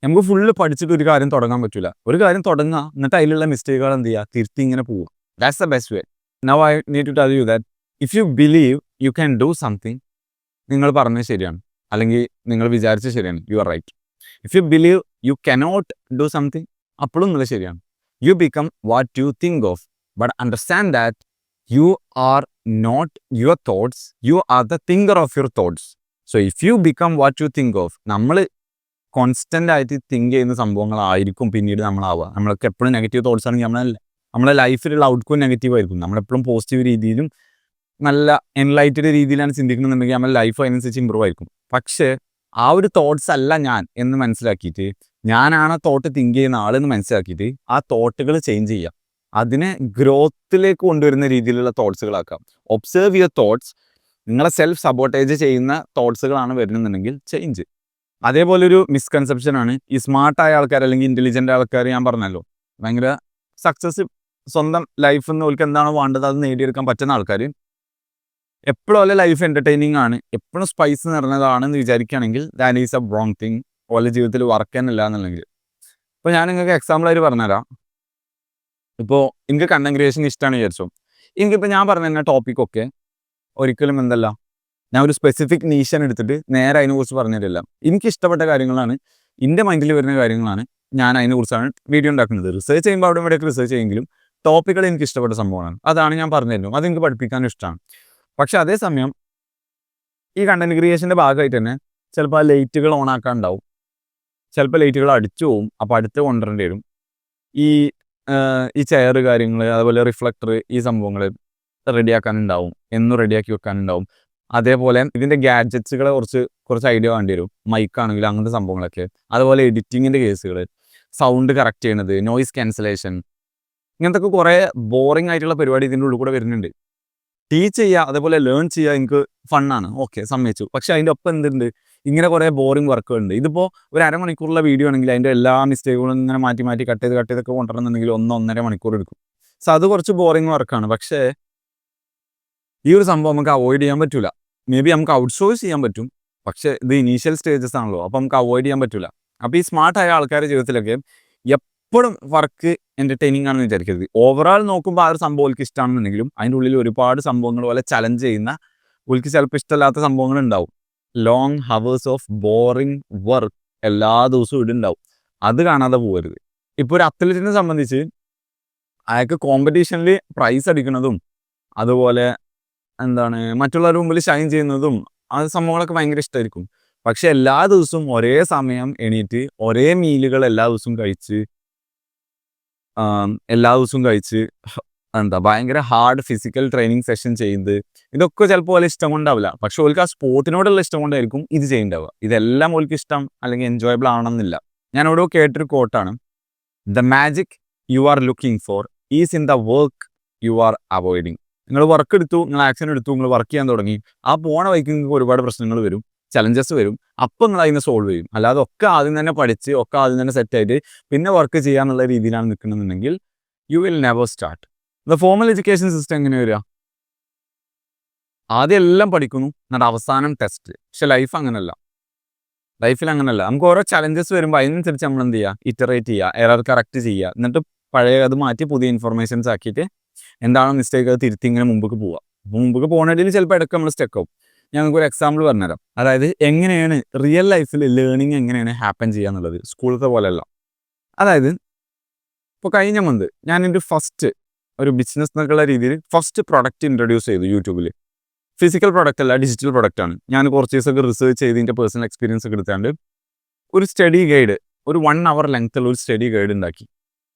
നമുക്ക് ഫുള്ള് പഠിച്ചിട്ട് ഒരു കാര്യം തുടങ്ങാൻ പറ്റില്ല. ഒരു കാര്യം തുടങ്ങുക, എന്നിട്ട് അതിലുള്ള മിസ്റ്റേക്കുകൾ എന്ത് ചെയ്യുക, തിരുത്തി ഇങ്ങനെ പോവുക. That's the best way. Now I need to tell you that if you believe you can do something, നിങ്ങൾ പറഞ്ഞത് ശരിയാണ്. അല്ലെങ്കിൽ നിങ്ങൾ വിചാരിച്ച ശരിയാണ്, you are right. If you believe you cannot do something, അപ്പോഴും നിങ്ങൾ ശരിയാണ്. You become what you think of, but understand that you are not your thoughts, you are the thinker of your thoughts. So if you become what you think of, നമ്മൾ constant ആയിട്ട് think ചെയ്യുന്ന സംഭവങ്ങളായിരിക്കും പിന്നീട് നമ്മളാവുക. നമ്മൾക്ക് എപ്പോഴും negative thoughts ആണെങ്കിൽ നമ്മളെ ലൈഫിലുള്ള outcome negative ആയിരിക്കും. നമ്മളെപ്പോഴും പോസിറ്റീവ് രീതിയിലും നല്ല എൻലൈറ്റഡ് രീതിയിലാണ് ചിന്തിക്കണമെന്നുണ്ടെങ്കിൽ നമ്മുടെ ലൈഫ് അതിനനുസരിച്ച് ഇമ്പ്രൂവ് ആയിരിക്കും. പക്ഷേ ആ ഒരു തോട്ട്സ് അല്ല ഞാൻ എന്ന് മനസ്സിലാക്കിയിട്ട്, ഞാനാണ് ആ തോട്ട് തിങ്ക് ചെയ്യുന്ന ആളെന്ന് മനസ്സിലാക്കിയിട്ട് ആ തോട്ടുകൾ ചേഞ്ച് ചെയ്യുക, അതിനെ ഗ്രോത്തിലേക്ക് കൊണ്ടുവരുന്ന രീതിയിലുള്ള തോട്ട്സുകളാക്കാം. Observe your thoughts. നിങ്ങളെ സെൽഫ് സബോട്ടേജ് ചെയ്യുന്ന തോട്ട്സുകളാണ് വരുന്നുണ്ടെങ്കിൽ ചേഞ്ച്. അതേപോലെ ഒരു മിസ്കൺസെപ്ഷനാണ് ഈ സ്മാർട്ടായ ആൾക്കാർ അല്ലെങ്കിൽ ഇൻ്റലിജൻ്റ് ആൾക്കാർ, ഞാൻ പറഞ്ഞല്ലോ ഭയങ്കര സക്സസ്, സ്വന്തം ലൈഫിൽ നിന്ന് ഓൾക്ക് എന്താണോ വേണ്ടത് അത് നേടിയെടുക്കാൻ പറ്റുന്ന ആൾക്കാർ, എപ്പോഴും ഓലെ ലൈഫ് എൻ്റർടൈനിങ് ആണ്, എപ്പോഴും സ്പൈസ് നിറഞ്ഞതാണെന്ന് വിചാരിക്കുകയാണെങ്കിൽ that is a wrong thing. ഓലെ ജീവിതത്തിൽ വർക്ക് തന്നെയില്ല എന്നുണ്ടെങ്കിൽ. ഇപ്പോൾ ഞാൻ നിങ്ങൾക്ക് എക്സാമ്പിളായിട്ട് പറഞ്ഞുതരാം. ഇപ്പോൾ എനിക്ക് കണ്ടന്റ് ക്രിയേഷൻ ഇഷ്ടമാണ് വിചാരിച്ചോ, എനിക്കിപ്പോൾ ഞാൻ പറഞ്ഞ തന്നെ ടോപ്പിക്കൊക്കെ ഒരിക്കലും എന്തല്ല, ഞാൻ ഒരു സ്പെസിഫിക് നീഷൻ എടുത്തിട്ട് നേരെ അതിനെക്കുറിച്ച് പറഞ്ഞു തരില്ല. എനിക്ക് ഇഷ്ടപ്പെട്ട കാര്യങ്ങളാണ്, എൻ്റെ മൈൻഡിൽ വരുന്ന കാര്യങ്ങളാണ്, ഞാൻ അതിനെക്കുറിച്ചാണ് വീഡിയോ ഉണ്ടാക്കുന്നത്. റിസർച്ച് ചെയ്യുമ്പോൾ അവിടെ ഇവിടെയൊക്കെ റിസർച്ച് ചെയ്യുമെങ്കിലും ടോപ്പിക്കുകൾ എനിക്ക് ഇഷ്ടപ്പെട്ട സംഭവമാണ്, അതാണ് ഞാൻ പറഞ്ഞു തരുന്നത്. അത് എനിക്ക് പഠിപ്പിക്കാനും ഇഷ്ടമാണ്. പക്ഷേ അതേസമയം ഈ കണ്ടന്റ് ക്രിയേഷൻ്റെ ഭാഗമായിട്ട് തന്നെ ചിലപ്പോൾ ആ ലൈറ്റുകൾ ഓൺ ആക്കാനുണ്ടാവും, ചിലപ്പോൾ ലൈറ്റുകൾ അടിച്ചു പോവും, അപ്പോൾ അടുത്ത് കൊണ്ടുവരേണ്ടി വരും. ഈ ചെയർ കാര്യങ്ങൾ, അതുപോലെ റിഫ്ലക്ടർ, ഈ സംഭവങ്ങൾ റെഡിയാക്കാനുണ്ടാവും, എന്നും റെഡിയാക്കി വെക്കാനുണ്ടാവും. അതേപോലെ ഇതിൻ്റെ ഗാഡ്ജറ്റ്സുകളെ കുറച്ച് ഐഡിയ വേണ്ടി വരും, മൈക്കാണെങ്കിലും അങ്ങനത്തെ സംഭവങ്ങളൊക്കെ. അതുപോലെ എഡിറ്റിങ്ങിൻ്റെ കേസുകൾ, സൗണ്ട് കറക്റ്റ് ചെയ്യണത്, നോയിസ് ക്യാൻസലേഷൻ, ഇങ്ങനത്തെ കുറേ ബോറിംഗ് ആയിട്ടുള്ള പരിപാടി ഇതിൻ്റെ ഉള്ളിൽ കൂടെ വരുന്നുണ്ട്. ടീച്ച് ചെയ്യുക, അതേപോലെ ലേൺ ചെയ്യുക എനിക്ക് ഫണ്ണാണ്, ഓക്കെ സമ്മതിച്ചു. പക്ഷേ അതിൻ്റെ ഒപ്പം എന്തുണ്ട്, ഇങ്ങനെ കുറേ ബോറിംഗ് വർക്കുകളുണ്ട്. ഇതിപ്പോൾ ഒരു അരമണിക്കൂറുള്ള വീഡിയോ ആണെങ്കിൽ അതിൻ്റെ എല്ലാ മിസ്റ്റേക്കുകളും ഇങ്ങനെ മാറ്റി കട്ട് ചെയ്തൊക്കെ കൊണ്ടുവരണമെന്നുണ്ടെങ്കിൽ 1-1.5 മണിക്കൂർ എടുക്കും. സോ അത് കുറച്ച് ബോറിംഗ് വർക്കാണ്. പക്ഷേ ഈ ഒരു സംഭവം നമുക്ക് അവോയ്ഡ് ചെയ്യാൻ പറ്റില്ല. മേ ബി നമുക്ക് ഔട്ട്സോഴ്സ് ചെയ്യാൻ പറ്റും, പക്ഷേ ഇത് ഇനീഷ്യൽ സ്റ്റേജസ് ആണല്ലോ, അപ്പോൾ നമുക്ക് അവോയ്ഡ് ചെയ്യാൻ പറ്റില്ല. അപ്പോൾ ഈ സ്മാർട്ടായ ആൾക്കാരുടെ ജീവിതത്തിലൊക്കെ എപ്പോഴും വർക്ക് എൻ്റർടൈനിങ് ആണെന്ന് വിചാരിക്കരുത്. ഓവറോൾ നോക്കുമ്പോൾ ആ ഒരു സംഭവം ഓൾക്ക് ഇഷ്ടമാണെന്നുണ്ടെങ്കിലും അതിൻ്റെ ഉള്ളിൽ ഒരുപാട് സംഭവങ്ങൾ പോലെ ചലഞ്ച് ചെയ്യുന്ന, ഓൾക്ക് ചിലപ്പോൾ ഇഷ്ടമില്ലാത്ത സംഭവങ്ങൾ ഉണ്ടാവും. Long hours of boring work എല്ലാ ദിവസവും ഇടുണ്ടാവും. അത് കാണാതെ പോകരുത്. ഇപ്പോൾ ഒരു അത്ലറ്റിനെ സംബന്ധിച്ച് അയാൾക്ക് കോമ്പറ്റീഷനിൽ പ്രൈസ് അടിക്കുന്നതും അതുപോലെ മറ്റുള്ളവരുടെ മുമ്പിൽ ഷൈൻ ചെയ്യുന്നതും ആ സംഭവങ്ങളൊക്കെ ഭയങ്കര ഇഷ്ടമായിരിക്കും. പക്ഷെ എല്ലാ ദിവസവും ഒരേ സമയം എണീറ്റ് ഒരേ മീലുകൾ എല്ലാ ദിവസവും കഴിച്ച് ഭയങ്കര ഹാർഡ് ഫിസിക്കൽ ട്രെയിനിങ് സെഷൻ ചെയ്ത് ഇതൊക്കെ ചിലപ്പോൾ ഓലെ ഇഷ്ടം കൊണ്ടാവില്ല. പക്ഷെ ഓൾക്ക് ആ സ്പോർട്ടിനോടുള്ള ഇഷ്ടം കൊണ്ടായിരിക്കും ഇത് ചെയ്യേണ്ടാവുക. ഇതെല്ലാം ഓൾക്ക് ഇഷ്ടം അല്ലെങ്കിൽ എൻജോയബിൾ ആവണമെന്നില്ല. ഞാൻ ഇവിടെ കേട്ടൊരു കോട്ടാണ്, the magic you are looking for is in the work you are avoiding. നിങ്ങൾ വർക്ക് എടുത്തു, നിങ്ങൾ ആക്ഷൻ എടുത്തു, നിങ്ങൾ വർക്ക് ചെയ്യാൻ തുടങ്ങി, ആ പോണ വഴിക്ക് നിങ്ങൾക്ക് ഒരുപാട് പ്രശ്നങ്ങൾ വരും, ചലഞ്ചസ് വരും. അപ്പം നിങ്ങൾ അതിനെ സോൾവ് ചെയ്യും. അല്ലാതെ ഒക്കെ ആദ്യം തന്നെ പഠിച്ച് ഒക്കെ ആദ്യം തന്നെ സെറ്റായിട്ട് പിന്നെ വർക്ക് ചെയ്യാന്നുള്ള രീതിയിലാണ് നിൽക്കണമെന്നുണ്ടെങ്കിൽ you will never start. The formal education system എങ്ങനെ വരിക? ആദ്യം എല്ലാം പഠിക്കുന്നു, എന്നിട്ട് അവസാനം ടെസ്റ്റ്. പക്ഷെ ലൈഫിൽ അങ്ങനല്ല. നമുക്ക് ഓരോ ചലഞ്ചസ് വരുമ്പോൾ അതിനനുസരിച്ച് നമ്മൾ എന്ത് ചെയ്യുക, ഇറ്ററേറ്റ് ചെയ്യുക, എറർ കറക്റ്റ് ചെയ്യുക, എന്നിട്ട് പഴയ അത് മാറ്റി പുതിയ ഇൻഫർമേഷൻസ് ആക്കിയിട്ട് എന്താണോ മിസ്റ്റേക്ക് അത് തിരുത്തി ഇങ്ങനെ മുമ്പ് പോവുക. മുമ്പ് പോകുന്നതിൽ ചിലപ്പോൾ ഇടയ്ക്ക് നമ്മൾ സ്റ്റക്ക് ആവും. ഞങ്ങൾക്ക് ഒരു എക്സാമ്പിൾ പറഞ്ഞുതരാം. അതായത് എങ്ങനെയാണ് റിയൽ ലൈഫിൽ ലേണിംഗ് എങ്ങനെയാണ് ഹാപ്പൻ ചെയ്യുക എന്നുള്ളത്, സ്കൂളത്തെ പോലെയല്ല. അതായത് ഇപ്പോൾ കഴിഞ്ഞ മന്ത് ഞാൻ എൻ്റെ ഫസ്റ്റ് ഒരു ബിസിനസ് എന്നൊക്കെയുള്ള രീതിയിൽ ഫസ്റ്റ് പ്രൊഡക്റ്റ് ഇൻട്രൊഡ്യൂസ് ചെയ്തു യൂട്യൂബിൽ. ഫിസിക്കൽ പ്രൊഡക്റ്റ് അല്ല, ഡിജിറ്റൽ പ്രൊഡക്റ്റാണ്. ഞാൻ കുറച്ച് ദിവസമൊക്കെ റിസർച്ച് ചെയ്ത് ഇതിൻ്റെ പേഴ്സണൽ എക്സ്പീരിയൻസ് ഒക്കെ എടുത്താണ്ട് ഒരു സ്റ്റഡി ഗൈഡ്, ഒരു 1 hour ലെങ്ത്തുള്ള ഒരു സ്റ്റഡി ഗൈഡ് ഉണ്ടാക്കി.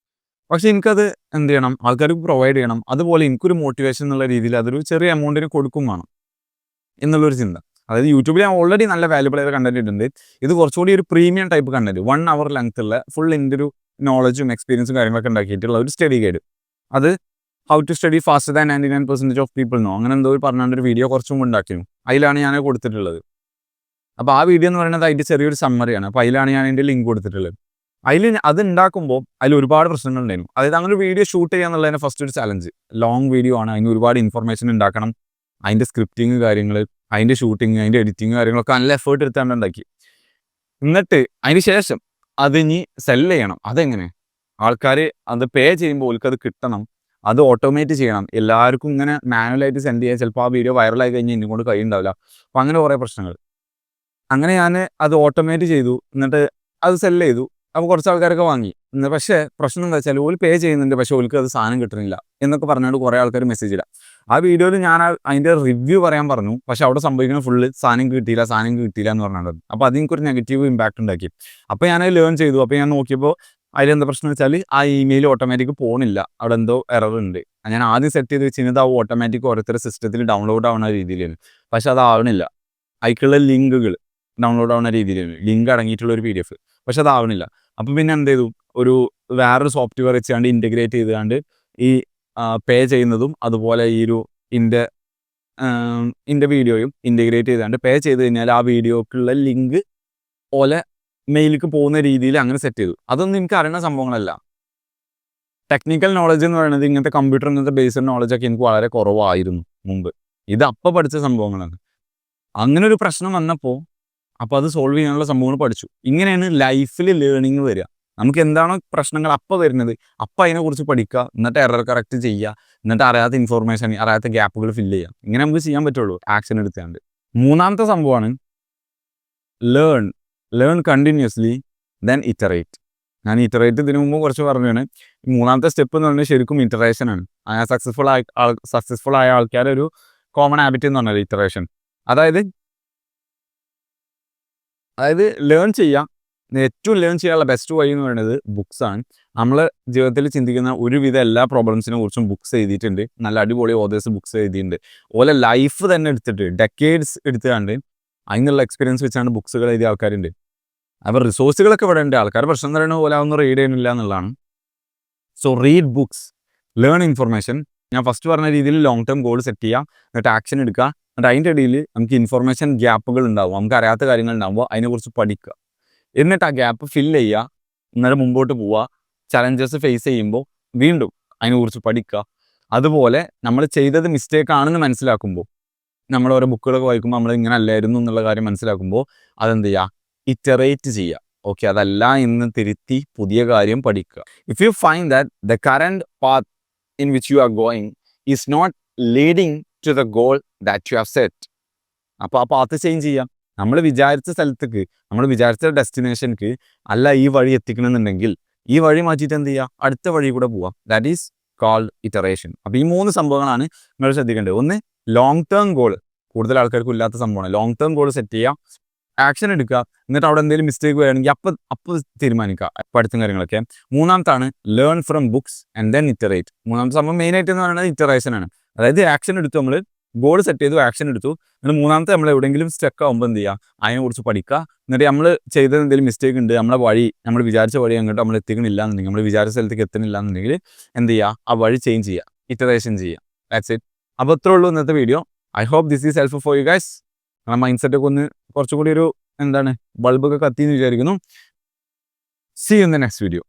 പക്ഷേ എനിക്കത് എന്ത് ചെയ്യണം, ആൾക്കാർക്ക് പ്രൊവൈഡ് ചെയ്യണം. അതുപോലെ എനിക്കൊരു മോട്ടിവേഷൻ എന്നുള്ള രീതിയിൽ അതൊരു ചെറിയ എമൗണ്ടിന് കൊടുക്കും വേണം എന്നുള്ളൊരു ചിന്ത. അതായത് യൂട്യൂബിൽ ഞാൻ ഓൾറെഡി നല്ല വാല്യുബിൾ ആയ കണ്ടന്റ് ഇട്ടുണ്ട്. ഇത് കുറച്ചുകൂടി ഒരു പ്രീമിയം ടൈപ്പ് കണ്ടന്റ്, 1 hour ലെങ്ത്തുള്ള ഫുൾ എൻ്റെ ഒരു നോളജും എക്സ്പീരിയൻസും കാര്യങ്ങളൊക്കെ ഉണ്ടാക്കിയിട്ടുള്ള ഒരു സ്റ്റഡി ഗൈഡ്. അത് how to study faster than 99% of people no, അങ്ങനെ എന്തോ പറഞ്ഞൊരു വീഡിയോ കുറച്ചും മുമ്പ് ഉണ്ടാക്കിയിരുന്നു. അതിലാണ് ഞാൻ കൊടുത്തിട്ടുള്ളത്. അപ്പോൾ ആ വീഡിയോ എന്ന് പറയുന്നത് അതിൻ്റെ ചെറിയൊരു സമ്മറിയാണ്. അപ്പോൾ അതിലാണ് ഞാൻ എൻ്റെ ലിങ്ക് കൊടുത്തിട്ടുള്ളത്. അത് ഉണ്ടാക്കുമ്പോൾ അതിൽ ഒരുപാട് പ്രശ്നങ്ങളുണ്ടായിരുന്നു. അതായത് അങ്ങനെ ഒരു വീഡിയോ ഷൂട്ട് ചെയ്യുക എന്നുള്ളതിന് ഫസ്റ്റ് ഒരു ചലഞ്ച്. ലോങ് വീഡിയോ ആണ്, അതിന് ഒരുപാട് ഇൻഫർമേഷൻ ഉണ്ടാക്കണം. അതിൻ്റെ സ്ക്രിപ്റ്റിങ് കാര്യങ്ങൾ, അതിൻ്റെ ഷൂട്ടിങ്, അതിൻ്റെ എഡിറ്റിങ് കാര്യങ്ങളൊക്കെ നല്ല എഫേർട്ട് എടുത്താണ്ട് ഉണ്ടാക്കി. എന്നിട്ട് അതിന് ശേഷം അത് ഇനി സെല്ല് ചെയ്യണം. അതെങ്ങനെ, ആൾക്കാർ അത് പേ ചെയ്യുമ്പോൾ ഓൽക്കത് കിട്ടണം, അത് ഓട്ടോമേറ്റ് ചെയ്യണം. എല്ലാവർക്കും ഇങ്ങനെ മാനുവലായിട്ട് സെൻഡ് ചെയ്യാൻ ചിലപ്പോൾ ആ വീഡിയോ വൈറലായി കഴിഞ്ഞാൽ ഇനി കൊണ്ട് കഴിയുണ്ടാവില്ല. അപ്പോൾ അങ്ങനെ കുറേ പ്രശ്നങ്ങൾ. അങ്ങനെ ഞാൻ അത് ഓട്ടോമേറ്റ് ചെയ്തു. എന്നിട്ട് അത് സെല്ല് ചെയ്തു. അപ്പോൾ കുറച്ച് ആൾക്കാരൊക്കെ വാങ്ങി. പക്ഷേ പ്രശ്നം എന്താ വെച്ചാൽ ഓല് പേ ചെയ്യുന്നുണ്ട്, പക്ഷേ ഓൽക്ക് അത് സാധനം കിട്ടുന്നില്ല എന്നൊക്കെ പറഞ്ഞുകൊണ്ട് കുറേ ആൾക്കാർ മെസ്സേജ് ഇടാം. ആ വീഡിയോയിൽ ഞാൻ അതിൻ്റെ റിവ്യൂ പറയാൻ പറഞ്ഞു. പക്ഷേ അവിടെ സംഭവിക്കുന്നത് ഫുള്ള് സാധനം കിട്ടിയില്ല എന്ന് പറഞ്ഞത്. അപ്പോൾ അത് എനിക്കൊരു നെഗറ്റീവ് ഇമ്പാക്റ്റ് ഉണ്ടാക്കി. അപ്പോൾ ഞാനത് ലേൺ ചെയ്തു. അപ്പോൾ ഞാൻ നോക്കിയപ്പോൾ അതിലെന്താ പ്രശ്നം വെച്ചാൽ ആ ഇമെയിൽ ഓട്ടോമാറ്റിക് പോകണില്ല, അവിടെ എന്തോ എറർ ഉണ്ട്. ഞാൻ ആദ്യം സെറ്റ് ചെയ്ത് വെച്ചിരുന്നത് ആ ഓട്ടോമാറ്റിക് ഓരോരുത്തരുടെ സിസ്റ്റത്തിൽ ഡൗൺലോഡ് ആവുന്ന രീതിയിലാണ്. പക്ഷെ അതാവണില്ല. അതിലേക്കുള്ള ലിങ്കുകൾ ഡൗൺലോഡ് ആവുന്ന രീതിയിലാണ്, ലിങ്ക് അടങ്ങിയിട്ടുള്ള ഒരു PDF. പക്ഷെ അതാവണില്ല. അപ്പം പിന്നെ എന്ത് ചെയ്തു, വേറൊരു സോഫ്റ്റ്വെയർ വെച്ചാണ്ട് ഇൻറ്റഗ്രേറ്റ് ചെയ്തുകൊണ്ട് ഈ പേ ചെയ്യുന്നതും അതുപോലെ ഈ ഒരു ഇൻ്റെ വീഡിയോയും ഇൻറ്റഗ്രേറ്റ് ചെയ്തുകൊണ്ട് പേ ചെയ്ത് കഴിഞ്ഞാൽ ആ വീഡിയോക്കുള്ള ലിങ്ക് പോലെ മെയിലേക്ക് പോകുന്ന രീതിയിൽ അങ്ങനെ സെറ്റ് ചെയ്തു. അതൊന്നും എനിക്ക് അറിയുന്ന സംഭവങ്ങളല്ല. ടെക്നിക്കൽ നോളജ് എന്ന് പറയുന്നത് ഇങ്ങനത്തെ കമ്പ്യൂട്ടർ ബേസ്ഡ് നോളജൊക്കെ എനിക്ക് വളരെ കുറവായിരുന്നു മുമ്പ്. ഇത് അപ്പം പഠിച്ച സംഭവങ്ങളാണ്. അങ്ങനെ ഒരു പ്രശ്നം വന്നപ്പോൾ അപ്പോൾ അത് സോൾവ് ചെയ്യാനുള്ള സംഭവങ്ങൾ പഠിച്ചു. ഇങ്ങനെയാണ് ലൈഫിൽ ലേണിംഗ് വരിക. നമുക്ക് എന്താണോ പ്രശ്നങ്ങൾ അപ്പോൾ വരുന്നത്, അപ്പോൾ അതിനെക്കുറിച്ച് പഠിക്കുക, എന്നിട്ട് എറർ കറക്റ്റ് ചെയ്യുക, എന്നിട്ട് അറിയാത്ത ഇൻഫോർമേഷൻ, അറിയാത്ത ഗ്യാപ്പുകൾ ഫില്ല് ചെയ്യുക. ഇങ്ങനെ നമുക്ക് ചെയ്യാൻ പറ്റുള്ളൂ ആക്ഷൻ എടുത്തുകൊണ്ട്. മൂന്നാമത്തെ സംഭവമാണ് ലേൺ കണ്ടിന്യൂസ്ലി ദെൻ ഇറ്ററേറ്റ്. ഞാൻ ഇറ്ററേറ്റ് ഇതിനു മുമ്പ് കുറച്ച് പറഞ്ഞാണ്. മൂന്നാമത്തെ സ്റ്റെപ്പ് എന്ന് പറഞ്ഞാൽ ശരിക്കും ഇറ്ററേഷനാണ്. സക്സസ്ഫുൾ ആയ ആൾക്കാരുടെ ഒരു കോമൺ ഹാബിറ്റ് എന്ന് പറഞ്ഞാൽ ഇറ്ററേഷൻ. അതായത് ലേൺ ചെയ്യാം. ഏറ്റവും ലേൺ ചെയ്യാനുള്ള ബെസ്റ്റ് വഴി എന്ന് പറയുന്നത് ബുക്സാണ്. നമ്മൾ ജീവിതത്തിൽ ചിന്തിക്കുന്ന ഒരുവിധ എല്ലാ പ്രോബ്ലംസിനെ കുറിച്ചും ബുക്സ് എഴുതിയിട്ടുണ്ട്. നല്ല അടിപൊളി ഓതേഴ്സ് ബുക്സ് എഴുതിയിട്ടുണ്ട്. ഓലെ ലൈഫ് തന്നെ എടുത്തിട്ട് ഡെക്കേഡ്സ് എടുത്തുകൊണ്ട് അതിനുള്ള എക്സ്പീരിയൻസ് വെച്ചാണ് ബുക്സുകൾ എഴുതിയ ആൾക്കാരുണ്ട്. അപ്പോൾ റിസോഴ്സുകളൊക്കെ ഇവിടെ ഉണ്ട്. ആൾക്കാർ പ്രശ്നം എന്ന് പറയുന്നത് പോലെ അതൊന്നും റീഡ് ചെയ്യുന്നില്ല എന്നുള്ളതാണ്. So read books, learn information. ഞാൻ ഫസ്റ്റ് പറഞ്ഞ രീതിയിൽ ലോങ് ടേം ഗോൾ സെറ്റ് ചെയ്യുക, എന്നിട്ട് ആക്ഷൻ എടുക്കുക. എന്നിട്ട് അതിൻ്റെ ഇടയിൽ നമുക്ക് ഇൻഫർമേഷൻ ഗ്യാപ്പുകൾ ഉണ്ടാവും, നമുക്ക് അറിയാത്ത കാര്യങ്ങൾ ഉണ്ടാകുമ്പോൾ അതിനെക്കുറിച്ച് പഠിക്കുക. എന്നിട്ട് ആ ഗ്യാപ്പ് ഫില്ല് ചെയ്യുക, എന്നിട്ട് മുമ്പോട്ട് പോവുക. ചലഞ്ചസ് ഫേസ് ചെയ്യുമ്പോൾ വീണ്ടും അതിനെക്കുറിച്ച് പഠിക്കുക. അതുപോലെ നമ്മൾ ചെയ്തത് മിസ്റ്റേക്ക് ആണെന്ന് മനസ്സിലാക്കുമ്പോൾ, നമ്മൾ ഓരോ ബുക്കുകളൊക്കെ വായിക്കുമ്പോൾ നമ്മൾ ഇങ്ങനെ അല്ലായിരുന്നു എന്നുള്ള കാര്യം മനസ്സിലാക്കുമ്പോൾ അതെന്ത് ചെയ്യുക, ഇറ്ററേറ്റ് ചെയ്യുക. ഓക്കെ, അതല്ല എന്ന് തിരുത്തി പുതിയ കാര്യം പഠിക്കുക. If you find that the current path in which you are going is not leading to the goal that you have set, അപ്പോൾ ആ പാത്ത് ചേഞ്ച് ചെയ്യാം. നമ്മൾ വിചാരിച്ച സ്ഥലത്തേക്ക്, നമ്മൾ വിചാരിച്ച ഡെസ്റ്റിനേഷനിക്ക് അല്ല ഈ വഴി എത്തിക്കണമെന്നുണ്ടെങ്കിൽ ഈ വഴി മാറ്റിയിട്ട് എന്ത് ചെയ്യുക, അടുത്ത വഴി കൂടെ പോവാം. That is called iteration. അപ്പോൾ ഈ 3 സംഭവങ്ങളാണ് നിങ്ങൾ ശ്രദ്ധിക്കേണ്ടത്. ഒന്ന്, ലോങ് ടേം ഗോൾ. കൂടുതൽ ആൾക്കാർക്കും ഇല്ലാത്ത സംഭവമാണ്. ലോങ് ടേം ഗോൾ സെറ്റ് ചെയ്യുക, ആക്ഷൻ എടുക്കുക, എന്നിട്ട് അവിടെ എന്തെങ്കിലും മിസ്റ്റേക്ക് വരികയാണെങ്കിൽ അപ്പോൾ തീരുമാനിക്കുക പഠിത്തം കാര്യങ്ങളൊക്കെ. മൂന്നാമത്താണ് learn from books and then iterate. മൂന്നാമത്തെ സംഭവം മെയിനായിട്ട് എന്ന് പറയുന്നത് ഇറ്ററേഷനാണ്. അതായത് ആക്ഷൻ എടുത്തു, നമ്മൾ ഗോൾ സെറ്റ് ചെയ്തു, ആക്ഷൻ എടുത്തു. എന്നിട്ട് മൂന്നാമത്തെ നമ്മൾ എവിടെയെങ്കിലും സ്റ്റക്ക് ആകുമ്പോൾ എന്ത് ചെയ്യുക, അതിനെക്കുറിച്ച് പഠിക്കുക. എന്നിട്ട് നമ്മൾ ചെയ്തത് എന്തെങ്കിലും മിസ്റ്റേക്ക് ഉണ്ട്, നമ്മൾ വിചാരിച്ച വഴി അങ്ങോട്ട് നമ്മൾ എത്തിക്കണില്ല എന്നുണ്ടെങ്കിൽ, നമ്മൾ വിചാരിച്ച സ്ഥലത്തേക്ക് എത്തുന്നില്ല എന്നുണ്ടെങ്കിൽ എന്ത് ചെയ്യുക, ആ വഴി ചേഞ്ച് ചെയ്യുക, ഇറ്ററേഷൻ ചെയ്യുക. That's it. അപ്പോൾ അത്രേ ഉള്ളൂ ഇന്നത്തെ video. I hope this is helpful for you guys. നമ്മുടെ മൈൻഡ് സെറ്റൊക്കെ ഒന്ന് കുറച്ചുകൂടി ബൾബൊക്കെ കത്തിയെന്ന് വിചാരിക്കുന്നു. See you in the next video.